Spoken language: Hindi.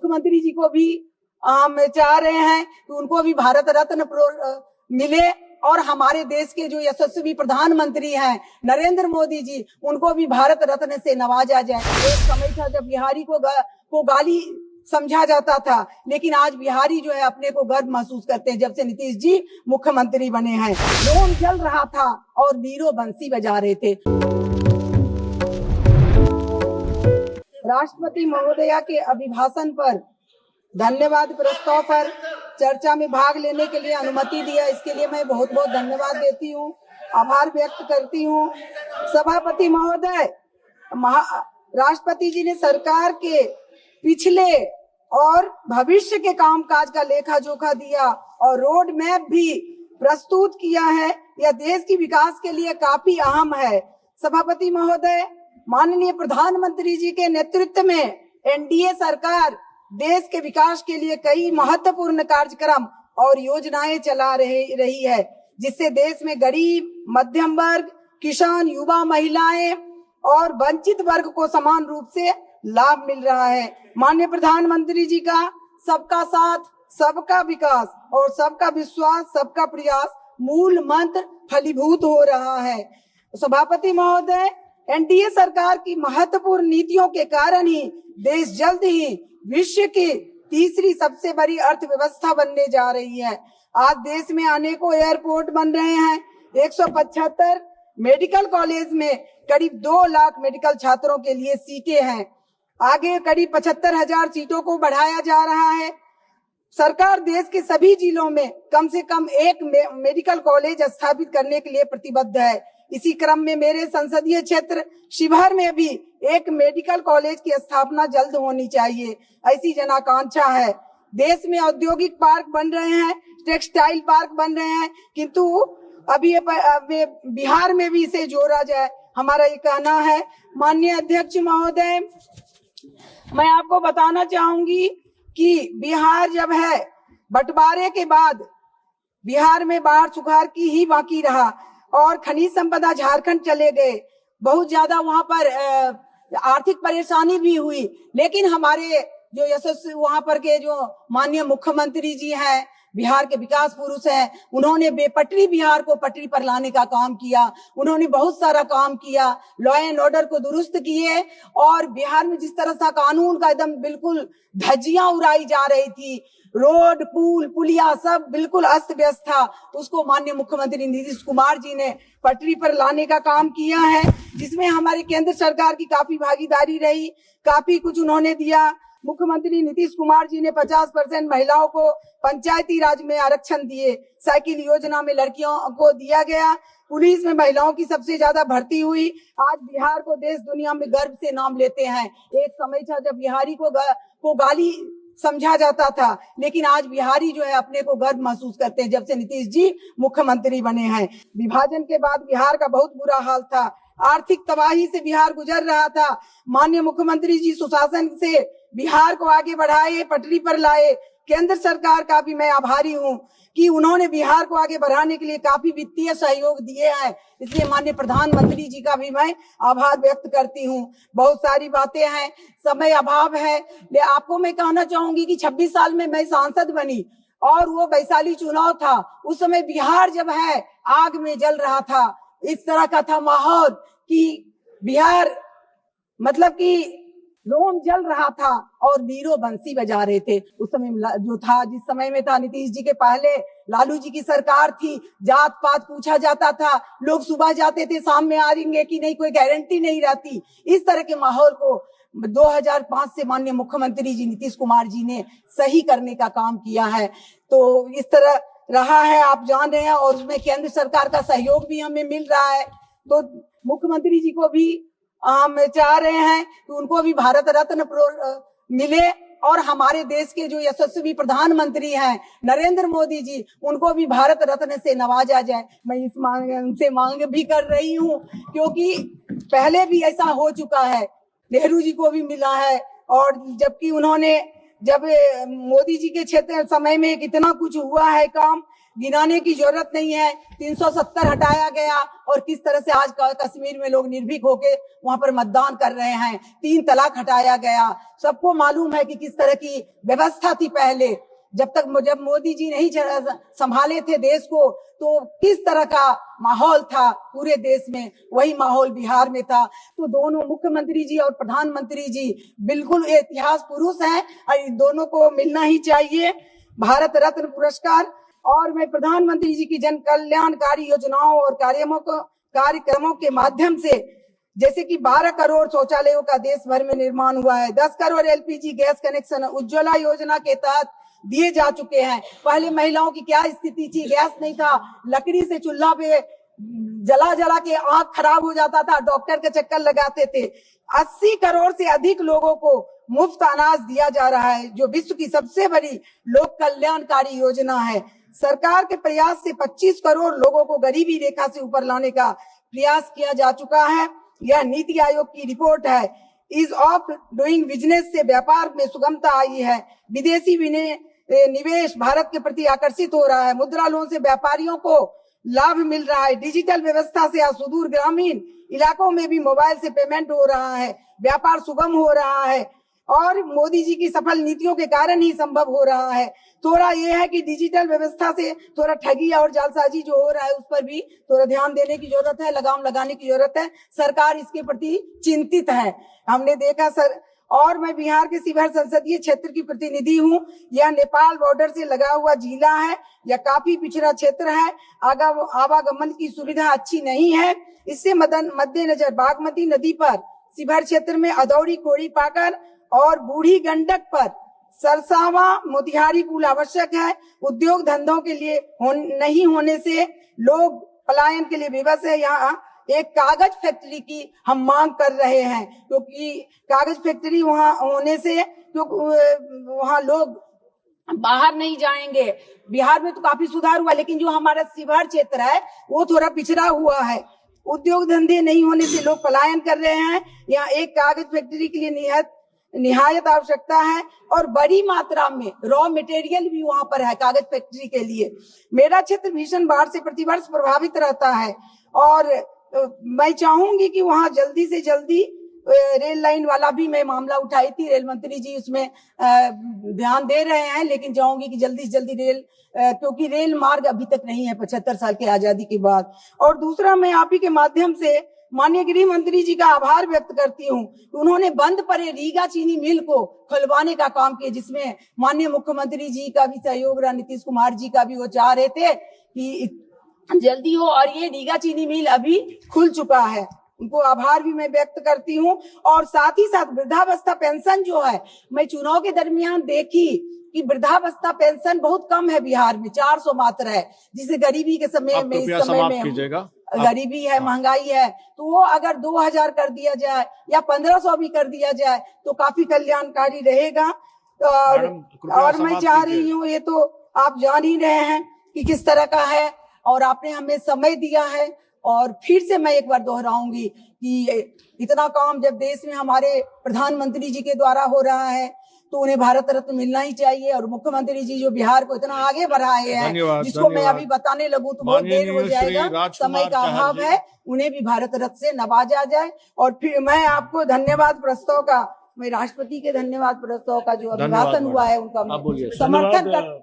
मुख्यमंत्री जी को भी हम चाह रहे हैं कि उनको भी भारत रत्न मिले और हमारे देश के जो यशस्वी प्रधानमंत्री हैं नरेंद्र मोदी जी, उनको भी भारत रत्न से नवाजा जाए। एक समय था जब बिहारी को गाली समझा जाता था, लेकिन आज बिहारी जो है अपने को गर्व महसूस करते हैं जब से नीतीश जी मुख्यमंत्री बने हैं। लोन जल रहा था और नीरो बंसी बजा रहे थे। राष्ट्रपति महोदया के अभिभाषण पर धन्यवाद प्रस्ताव पर चर्चा में भाग लेने के लिए अनुमति दिया, इसके लिए मैं बहुत बहुत धन्यवाद देती हूँ, आभार व्यक्त करती हूँ। सभापति महोदय, राष्ट्रपति जी ने सरकार के पिछले और भविष्य के कामकाज का लेखा जोखा दिया और रोड मैप भी प्रस्तुत किया है। यह देश की विकास के लिए काफी अहम है। सभापति महोदय, माननीय प्रधानमंत्री जी के नेतृत्व में एनडीए सरकार देश के विकास के लिए कई महत्वपूर्ण कार्यक्रम और योजनाएं चला रही है, जिससे देश में गरीब, मध्यम वर्ग, किसान, युवा, महिलाएं और वंचित वर्ग को समान रूप से लाभ मिल रहा है। माननीय प्रधानमंत्री जी का सबका साथ, सबका विकास और सबका विश्वास, सबका प्रयास मूल मंत्र फलीभूत हो रहा है। सभापति महोदय, एनडीए सरकार की महत्वपूर्ण नीतियों के कारण ही देश जल्द ही विश्व की तीसरी सबसे बड़ी अर्थव्यवस्था बनने जा रही है। आज देश में अनेकों एयरपोर्ट बन रहे हैं। 175 मेडिकल कॉलेज में करीब 2 लाख मेडिकल छात्रों के लिए सीटें हैं। आगे करीब 75,000 सीटों को बढ़ाया जा रहा है। सरकार देश के सभी जिलों में कम से कम एक मेडिकल कॉलेज स्थापित करने के लिए प्रतिबद्ध है। इसी क्रम में मेरे संसदीय क्षेत्र शिवहर में भी एक मेडिकल कॉलेज की स्थापना जल्द होनी चाहिए, ऐसी जनाकांक्षा है। देश में औद्योगिक पार्क बन रहे हैं, टेक्सटाइल पार्क बन रहे हैं, किंतु अभी बिहार में भी इसे जोड़ा जाए, हमारा ये कहना है। माननीय अध्यक्ष महोदय, मैं आपको बताना चाहूंगी कि बिहार जब है, बंटवारे के बाद बिहार में बाढ़ सुखाड़ की ही बाकी रहा और खनिज संपदा झारखंड चले गए। बहुत ज्यादा वहां पर आर्थिक परेशानी भी हुई, लेकिन हमारे जो यशस्वी वहां पर के जो माननीय मुख्यमंत्री जी हैं, बिहार के विकास पुरुष हैं, उन्होंने बेपटरी बिहार को पटरी पर लाने का काम किया। उन्होंने बहुत सारा काम किया, लॉ एंड ऑर्डर को दुरुस्त किए और बिहार में जिस तरह से कानून का एकदम बिल्कुल धज्जियां उड़ाई जा रही थी, रोड, पुल, पुलिया सब बिल्कुल अस्त व्यस्त था, उसको माननीय मुख्यमंत्री नीतीश कुमार जी ने पटरी पर लाने का काम किया है, जिसमें हमारी केंद्र सरकार की काफी भागीदारी रही, काफी कुछ उन्होंने दिया। मुख्यमंत्री नीतीश कुमार जी ने 50% महिलाओं को पंचायती राज में आरक्षण दिए, साइकिल योजना में लड़कियों को दिया गया, पुलिस में महिलाओं की सबसे ज्यादा भर्ती हुई। आज बिहार को देश दुनिया में गर्व से नाम लेते हैं। एक समय था जब बिहारी को गाली समझा जाता था, लेकिन आज बिहारी जो है अपने को गर्व महसूस करते हैं जब से नीतीश जी मुख्यमंत्री बने हैं। विभाजन के बाद बिहार का बहुत बुरा हाल था, आर्थिक तबाही से बिहार गुजर रहा था। माननीय मुख्यमंत्री जी सुशासन से बिहार को आगे बढ़ाए, पटरी पर लाए। केंद्र सरकार का भी मैं आभारी हूँ कि उन्होंने बिहार को आगे बढ़ाने के लिए काफी वित्तीय सहयोग दिए हैं, इसलिए माननीय प्रधानमंत्री जी का भी मैं आभार व्यक्त करती हूँ। बहुत सारी बातें हैं, समय अभाव है, ले आपको मैं कहना चाहूंगी कि 26 साल में मैं सांसद बनी और वो वैशाली चुनाव था, उस समय बिहार जब है आग में जल रहा था। इस तरह का था माहौल कि बिहार मतलब कि लोन जल रहा था और नीरो बंसी बजा रहे थे। उस समय जो था, जिस समय में था नीतीश जी के पहले लालू जी की सरकार थी, जात पात पूछा जाता था, लोग सुबह जाते थे शाम में आ जाएंगे कि नहीं, कोई गारंटी नहीं रहती। इस तरह के माहौल को 2005 से माननीय मुख्यमंत्री जी नीतीश कुमार जी ने सही करने का काम किया है। तो इस तरह रहा है, आप जान रहे हैं, और उसमें केंद्र सरकार का सहयोग भी हमें मिल रहा है। तो मुख्यमंत्री जी को भी हम चाह रहे हैं कि उनको भी भारत रत्न मिले और हमारे देश के जो यशस्वी प्रधानमंत्री हैं नरेंद्र मोदी जी, उनको भी भारत रत्न से नवाजा जाए। मैं इस उनसे मांग भी कर रही हूँ, क्योंकि पहले भी ऐसा हो चुका है, नेहरू जी को भी मिला है, और जबकि उन्होंने जब मोदी जी के क्षेत्र समय में कितना कुछ हुआ है काम, गिनाने की जरूरत नहीं है। 370 हटाया गया और किस तरह से आज कश्मीर में लोग निर्भीक होके वहां पर मतदान कर रहे हैं। 3 तलाक हटाया गया। सबको मालूम है कि किस तरह की व्यवस्था थी पहले, जब मोदी जी नहीं संभाले थे देश को, तो किस तरह का माहौल था पूरे देश में, वही माहौल बिहार में था। तो दोनों मुख्यमंत्री जी और प्रधानमंत्री जी बिल्कुल इतिहास पुरुष हैं और इन दोनों को मिलना ही चाहिए भारत रत्न पुरस्कार। और मैं प्रधानमंत्री जी की जन कल्याणकारी योजनाओं और कार्यक्रमों के माध्यम से, जैसे कि 12 करोड़ शौचालयों का देश भर में निर्माण हुआ है, 10 crore LPG gas connection Ujjwala योजना के तहत दिए जा चुके हैं। पहले महिलाओं की क्या स्थिति थी, गैस नहीं था, लकड़ी से चूल्हा पे जला के आंख खराब हो जाता था, डॉक्टर के चक्कर लगाते थे। 80 करोड़ से अधिक लोगों को मुफ्त अनाज दिया जा रहा है, जो विश्व की सबसे बड़ी लोक कल्याणकारी योजना है। सरकार के प्रयास से 25 करोड़ लोगों को गरीबी रेखा से ऊपर लाने का प्रयास किया जा चुका है। यह नीति आयोग की रिपोर्ट है। ईज ऑफ डूइंग बिजनेस से व्यापार में सुगमता आई है। विदेशी निवेश भारत के प्रति आकर्षित हो रहा है। मुद्रा लोन से व्यापारियों को लाभ मिल रहा है। डिजिटल व्यवस्था से सुदूर ग्रामीण इलाकों में भी मोबाइल से पेमेंट हो रहा है, व्यापार सुगम हो रहा है और मोदी जी की सफल नीतियों के कारण ही संभव हो रहा है। थोड़ा ये है कि डिजिटल व्यवस्था से थोड़ा ठगी और जालसाजी जो हो रहा है उस पर भी थोड़ा ध्यान देने की जरूरत है, लगाम लगाने की जरूरत है। सरकार इसके प्रति चिंतित है, हमने देखा सर। और मैं बिहार के शिवहर संसदीय क्षेत्र की प्रतिनिधि हूँ। यह नेपाल बॉर्डर से लगा हुआ जिला है। यह काफी पिछड़ा क्षेत्र है। आवागमन की सुविधा अच्छी नहीं है। इससे मद्देनजर बागमती नदी पर शिवहर क्षेत्र में अदौरी, कोड़ी पाकर और बूढ़ी गंडक पर सरसावा मोतिहारी पुल आवश्यक है। उद्योग धंधों के लिए नहीं होने से लोग पलायन के लिए विवश है। यहाँ एक कागज फैक्ट्री की हम मांग कर रहे हैं, क्योंकि कागज फैक्ट्री वहाँ होने से वहाँ लोग बाहर नहीं जाएंगे। बिहार में तो काफी सुधार हुआ, लेकिन जो हमारा शिवहर क्षेत्र है वो थोड़ा पिछड़ा हुआ है। उद्योग धंधे नहीं होने से लोग पलायन कर रहे हैं। यहाँ एक कागज फैक्ट्री के लिए निहायत आवश्यकता है और बड़ी मात्रा में रॉ मटेरियल भी वहाँ पर है कागज फैक्ट्री के लिए। मेरा क्षेत्र भीषण बाढ़ से प्रतिवर्ष प्रभावित रहता है और मैं चाहूंगी कि वहाँ जल्दी से जल्दी रेल लाइन वाला भी मैं मामला उठाई थी। रेल मंत्री जी उसमें ध्यान दे रहे हैं, लेकिन चाहूंगी कि जल्दी से जल्दी क्योंकि रेल मार्ग अभी तक नहीं है 75 साल की आजादी के बाद। और दूसरा, मैं आप ही के माध्यम से माननीय गृह मंत्री जी का आभार व्यक्त करती हूँ। उन्होंने बंद पड़े रीगा चीनी मिल को खुलवाने का काम किया, जिसमें माननीय मुख्यमंत्री जी का भी सहयोग रहा, नीतीश कुमार जी का भी। वो चाह रहे थे कि जल्दी हो और ये रीगा चीनी मिल अभी खुल चुका है। उनको आभार भी मैं व्यक्त करती हूँ। और साथ ही साथ वृद्धावस्था पेंशन जो है, मैं चुनाव के दरमियान देखी कि वृद्धावस्था पेंशन बहुत कम है बिहार में, 400 मात्र है, जिसे गरीबी के समय में, इस समय में गरीबी है, महंगाई है, तो वो अगर 2000 कर दिया जाए या 1500 भी कर दिया जाए तो काफी कल्याणकारी रहेगा। और मैं चाह रही हूँ, ये तो आप जान ही रहे हैं कि किस तरह का है और आपने हमें समय दिया है। और फिर से मैं एक बार दोहराऊंगी कि इतना काम जब देश में हमारे प्रधानमंत्री जी के द्वारा हो रहा है तो उन्हें भारत रत्न मिलना ही चाहिए। और मुख्यमंत्री जी जो बिहार को इतना आगे बढ़ाए हैं, जिसको मैं अभी बताने लगूं तो बहुत देर हो जाएगा, समय का अभाव है, उन्हें भी भारत रत्न से नवाजा जाए। और फिर मैं आपको धन्यवाद प्रस्ताव का, मैं राष्ट्रपति के धन्यवाद प्रस्ताव का जो अभिभाषण हुआ है उनका समर्थन कर